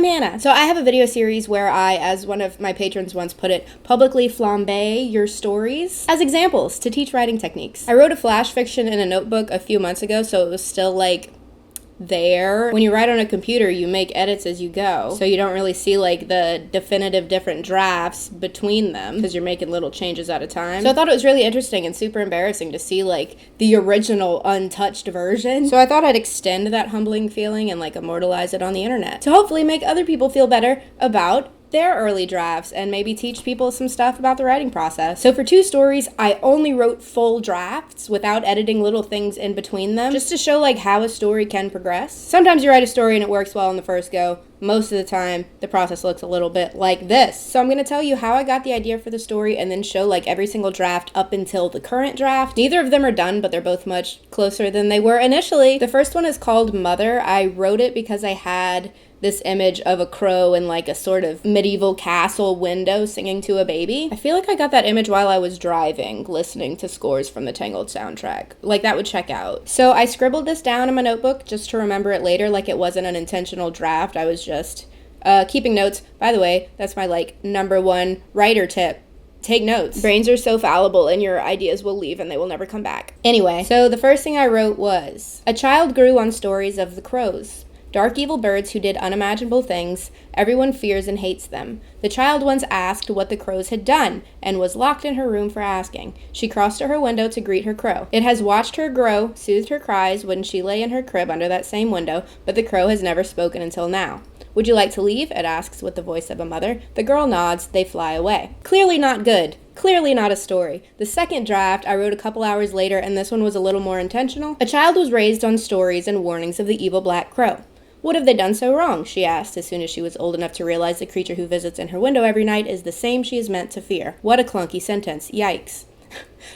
I'm Hannah. So I have a video series where I, as one of my patrons once put it, publicly flambe your stories as examples to teach writing techniques. I wrote a flash fiction in a notebook a few months ago, so it was still like there. When you write on a computer, you make edits as you go, so you don't really see like the definitive different drafts between them because you're making little changes at a time. So I thought it was really interesting and super embarrassing to see like the original untouched version. So I thought I'd extend that humbling feeling and like immortalize it on the internet to hopefully make other people feel better about their early drafts and maybe teach people some stuff about the writing process. So for 2 stories, I only wrote full drafts without editing little things in between them, just to show like how a story can progress. Sometimes you write a story and it works well on the first go. Most of the time, the process looks a little bit like this. So I'm gonna tell you how I got the idea for the story and then show like every single draft up until the current draft. Neither of them are done, but they're both much closer than they were initially. The first one is called Mother. I wrote it because I had this image of a crow in like a sort of medieval castle window singing to a baby. I feel like I got that image while I was driving, listening to scores from the Tangled soundtrack. Like that would check out. So I scribbled this down in my notebook just to remember it later, like it wasn't an intentional draft. I was just keeping notes. By the way, that's my like #1 writer tip. Take notes. Brains are so fallible and your ideas will leave and they will never come back. Anyway, so the first thing I wrote was, a child grew on stories of the crows. Dark evil birds who did unimaginable things, everyone fears and hates them. The child once asked what the crows had done, and was locked in her room for asking. She crossed to her window to greet her crow. It has watched her grow, soothed her cries when she lay in her crib under that same window, but the crow has never spoken until now. Would you like to leave? It asks with the voice of a mother. The girl nods, they fly away. Clearly not good. Clearly not a story. The second draft I wrote a couple hours later, and this one was a little more intentional. A child was raised on stories and warnings of the evil black crow. What have they done so wrong? She asked as soon as she was old enough to realize the creature who visits in her window every night is the same she is meant to fear. What a clunky sentence. Yikes.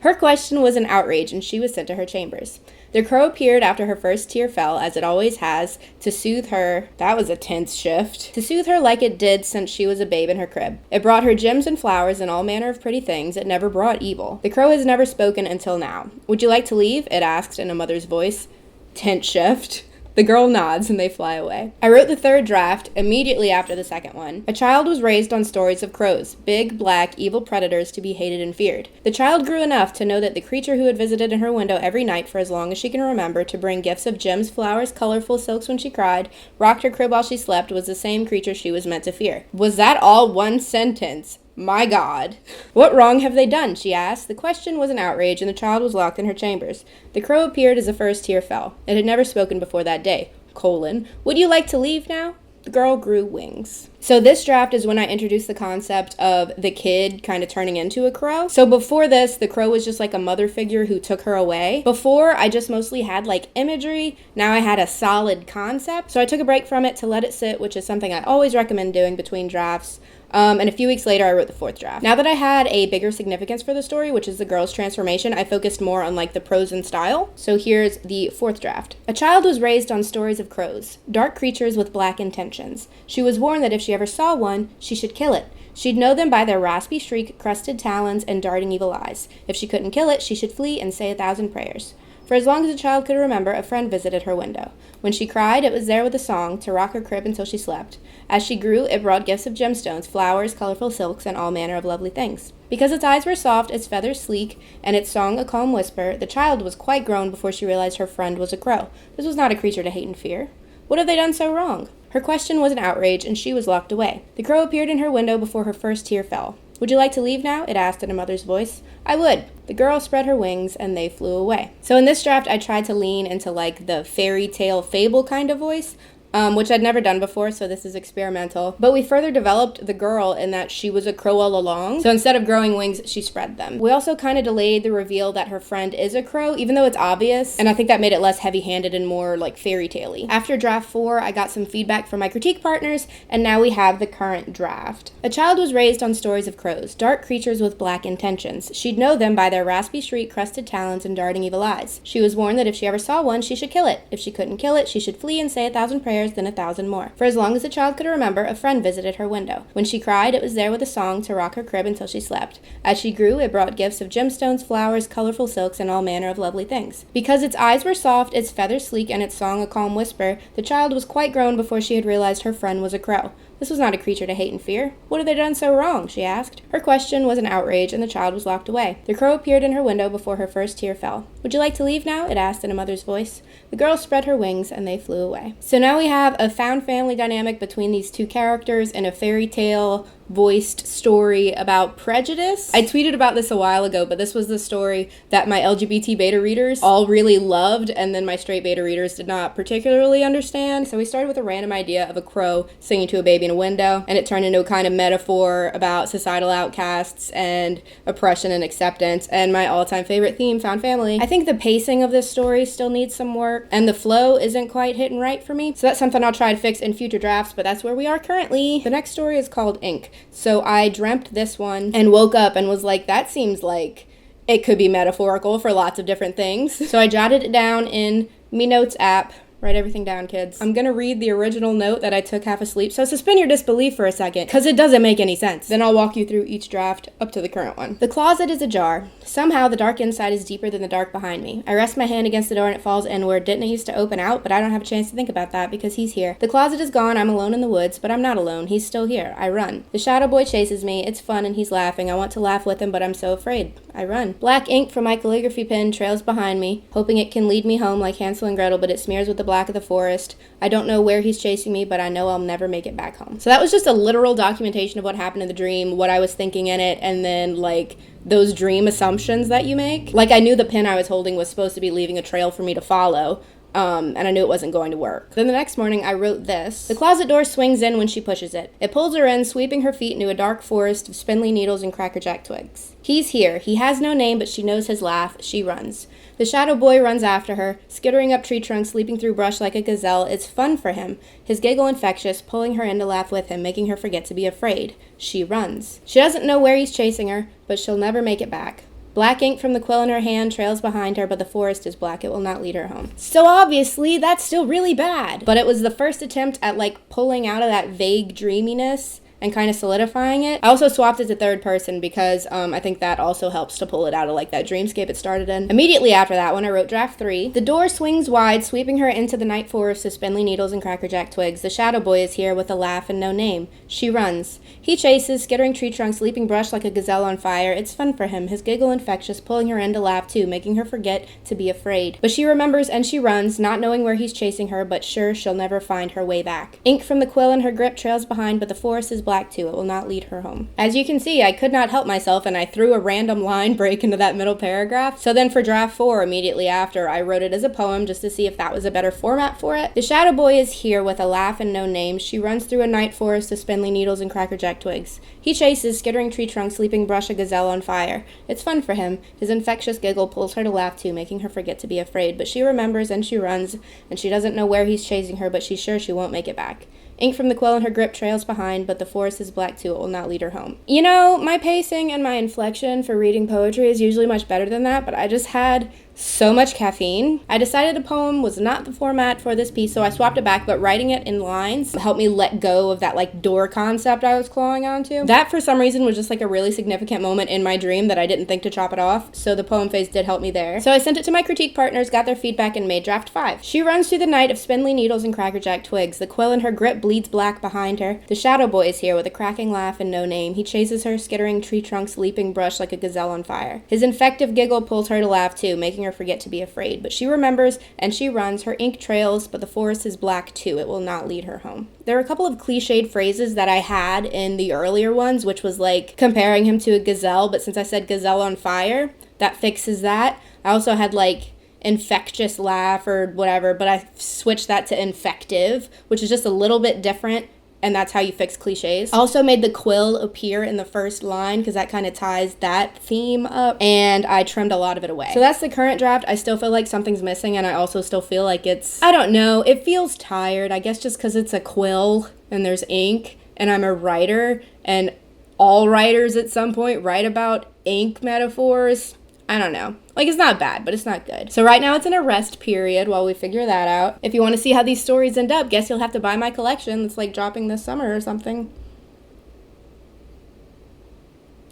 Her question was an outrage, and she was sent to her chambers. The crow appeared after her first tear fell, as it always has, to soothe her. That was a tense shift. To soothe her like it did since she was a babe in her crib. It brought her gems and flowers and all manner of pretty things. It never brought evil. The crow has never spoken until now. Would you like to leave? It asked in a mother's voice. Tense shift. The girl nods and they fly away. I wrote the third draft immediately after the second one. A child was raised on stories of crows, big, black, evil predators to be hated and feared. The child grew enough to know that the creature who had visited in her window every night for as long as she can remember, to bring gifts of gems, flowers, colorful silks when she cried, rocked her crib while she slept, was the same creature she was meant to fear. Was that all one sentence? My God. What wrong have they done? She asked. The question was an outrage, and the child was locked in her chambers. The crow appeared as the first tear fell. It had never spoken before that day. Would you like to leave now? The girl grew wings. So this draft is when I introduced the concept of the kid kind of turning into a crow. So before this, the crow was just like a mother figure who took her away. Before, I just mostly had like imagery. Now I had a solid concept. So I took a break from it to let it sit, which is something I always recommend doing between drafts. And a few weeks later, I wrote the fourth draft. Now that I had a bigger significance for the story, which is the girl's transformation, I focused more on like the prose and style. So here's the fourth draft. A child was raised on stories of crows, dark creatures with black intentions. She was warned that if she ever saw one, she should kill it. She'd know them by their raspy shriek, crusted talons, and darting evil eyes. If she couldn't kill it, she should flee and say 1,000 prayers. For as long as the child could remember, a friend visited her window. When she cried, it was there with a song to rock her crib until she slept. As she grew, it brought gifts of gemstones, flowers, colorful silks, and all manner of lovely things. Because its eyes were soft, its feathers sleek, and its song a calm whisper, the child was quite grown before she realized her friend was a crow. This was not a creature to hate and fear. What have they done so wrong? Her question was an outrage, and she was locked away. The crow appeared in her window before her first tear fell. Would you like to leave now? It asked in a mother's voice. I would. The girl spread her wings and they flew away. So in this draft, I tried to lean into like the fairy tale fable kind of voice, which I'd never done before, so this is experimental. But we further developed the girl in that she was a crow all along. So instead of growing wings, she spread them. We also kind of delayed the reveal that her friend is a crow, even though it's obvious. And I think that made it less heavy-handed and more like fairy tale-y. After draft 4, I got some feedback from my critique partners, and now we have the current draft. A child was raised on stories of crows, dark creatures with black intentions. She'd know them by their raspy shriek, crusted talons, and darting evil eyes. She was warned that if she ever saw one, she should kill it. If she couldn't kill it, she should flee and say 1,000 prayers prayers, then 1,000 more. For as long as the child could remember, a friend visited her window. When she cried, it was there with a song to rock her crib until she slept. As she grew, it brought gifts of gemstones, flowers, colorful silks, and all manner of lovely things. Because its eyes were soft, its feathers sleek, and its song a calm whisper, the child was quite grown before she had realized her friend was a crow. This was not a creature to hate and fear. What had they done so wrong? She asked. Her question was an outrage, and the child was locked away. The crow appeared in her window before her first tear fell. Would you like to leave now? It asked in a mother's voice. The girl spread her wings, and they flew away. So now we have a found family dynamic between these two characters in a fairy tale voiced story about prejudice. I tweeted about this a while ago, but this was the story that my LGBT beta readers all really loved, and then my straight beta readers did not particularly understand. So we started with a random idea of a crow singing to a baby in a window, and it turned into a kind of metaphor about societal outcasts and oppression and acceptance, and my all-time favorite theme, found family. I think the pacing of this story still needs some work, and the flow isn't quite hitting right for me, so that's something I'll try to fix in future drafts, but that's where we are currently. The next story is called Ink. So I dreamt this one and woke up and was like, that seems like it could be metaphorical for lots of different things. So I jotted it down in Me Notes app. Write everything down, kids. I'm gonna read the original note that I took half asleep, so suspend your disbelief for a second, because it doesn't make any sense. Then I'll walk you through each draft up to the current one. The closet is ajar. Somehow the dark inside is deeper than the dark behind me. I rest my hand against the door and it falls inward. Didn't it used to open out? But I don't have a chance to think about that because he's here. The closet is gone. I'm alone in the woods, but I'm not alone. He's still here. I run. The shadow boy chases me. It's fun and he's laughing. I want to laugh with him, but I'm so afraid. I run. Black ink from my calligraphy pen trails behind me, hoping it can lead me home like Hansel and Gretel, but it smears with the black of the forest. I don't know where he's chasing me, but I know I'll never make it back home. So that was just a literal documentation of what happened in the dream, what I was thinking in it, and then, like, those dream assumptions that you make. Like, I knew the pen I was holding was supposed to be leaving a trail for me to follow, and I knew it wasn't going to work. Then the next morning, I wrote this. The closet door swings in when she pushes it. It pulls her in, sweeping her feet into a dark forest of spindly needles and crackerjack twigs. He's here. He has no name, but she knows his laugh. She runs. The shadow boy runs after her, skittering up tree trunks, leaping through brush like a gazelle. It's fun for him. His giggle infectious, pulling her in to laugh with him, making her forget to be afraid. She runs. She doesn't know where he's chasing her, but she'll never make it back. Black ink from the quill in her hand trails behind her, but the forest is black. It will not lead her home. So obviously, that's still really bad. But it was the first attempt at, like, pulling out of that vague dreaminess and kind of solidifying it. I also swapped it to third person because I think that also helps to pull it out of, like, that dreamscape it started in. Immediately after that one, I wrote draft 3. The door swings wide, sweeping her into the night forest of spindly needles and crackerjack twigs. The shadow boy is here with a laugh and no name. She runs. He chases, skittering tree trunks, leaping brush like a gazelle on fire. It's fun for him, his giggle infectious, pulling her in to laugh too, making her forget to be afraid. But she remembers and she runs, not knowing where he's chasing her, but sure she'll never find her way back. Ink from the quill in her grip trails behind, but the forest is black too. It will not lead her home. As you can see, I could not help myself and I threw a random line break into that middle paragraph. So then for draft 4, immediately after, I wrote it as a poem just to see if that was a better format for it. The shadow boy is here with a laugh and no name. She runs through a night forest of spindly needles and crackerjack twigs. He chases, skittering tree trunks, leaping brush a gazelle on fire. It's fun for him. His infectious giggle pulls her to laugh too, making her forget to be afraid. But she remembers and she runs, and she doesn't know where he's chasing her, but she's sure she won't make it back. Ink from the quill in her grip trails behind, but the forest is black too. It will not lead her home. You know, my pacing and my inflection for reading poetry is usually much better than that, but I just had so much caffeine. I decided a poem was not the format for this piece, so I swapped it back, but writing it in lines helped me let go of that, like, door concept I was clawing onto. That, for some reason, was just, like, a really significant moment in my dream that I didn't think to chop it off, so the poem phase did help me there. So I sent it to my critique partners, got their feedback, and made draft 5. She runs through the night of spindly needles and crackerjack twigs. The quill in her grip bleeds black behind her. The shadow boy is here with a cracking laugh and no name. He chases her, skittering tree trunks, leaping brush like a gazelle on fire. His infective giggle pulls her to laugh too, making her forget to be afraid. But she remembers and she runs. Her ink trails, but the forest is black too. It will not lead her home. There are a couple of cliched phrases that I had in the earlier ones, which was like comparing him to a gazelle, but since I said gazelle on fire, that fixes that. I also had like infectious laugh or whatever, but I switched that to infective, which is just a little bit different. And that's how you fix cliches. I also made the quill appear in the first line because that kind of ties that theme up. And I trimmed a lot of it away. So that's the current draft. I still feel like something's missing and I also still feel like it's, I don't know, it feels tired. I guess just because it's a quill and there's ink and I'm a writer and all writers at some point write about ink metaphors. I don't know. Like, it's not bad, but it's not good. So right now it's in a rest period while we figure that out. If you want to see how these stories end up, guess you'll have to buy my collection that's like dropping this summer or something.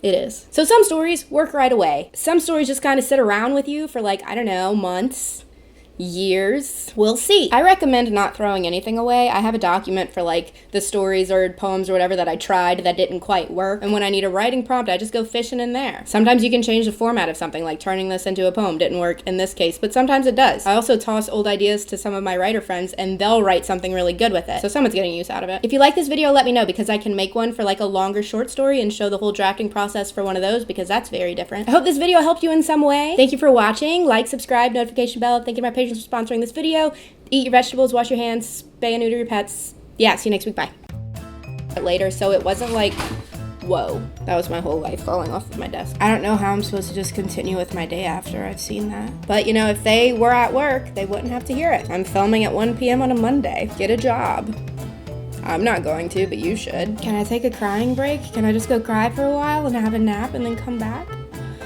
It is. So some stories work right away. Some stories just kind of sit around with you for like, I don't know, months, years. We'll see. I recommend not throwing anything away. I have a document for like the stories or poems or whatever that I tried that didn't quite work. And when I need a writing prompt, I just go fishing in there. Sometimes you can change the format of something, like turning this into a poem didn't work in this case, but sometimes it does. I also toss old ideas to some of my writer friends and they'll write something really good with it. So someone's getting use out of it. If you like this video, let me know, because I can make one for like a longer short story and show the whole drafting process for one of those, because that's very different. I hope this video helped you in some way. Thank you for watching. Like, subscribe, notification bell. Thank you to my patrons for sponsoring this video. Eat your vegetables, wash your hands, spay and neuter your pets. Yeah, see you next week. Bye. Later, so it wasn't like, whoa, that was my whole life falling off of my desk. I don't know how I'm supposed to just continue with my day after I've seen that. But you know, if they were at work, they wouldn't have to hear it. I'm filming at 1 p.m. on a Monday. Get a job. I'm not going to, but you should. Can I take a crying break? Can I just go cry for a while and have a nap and then come back?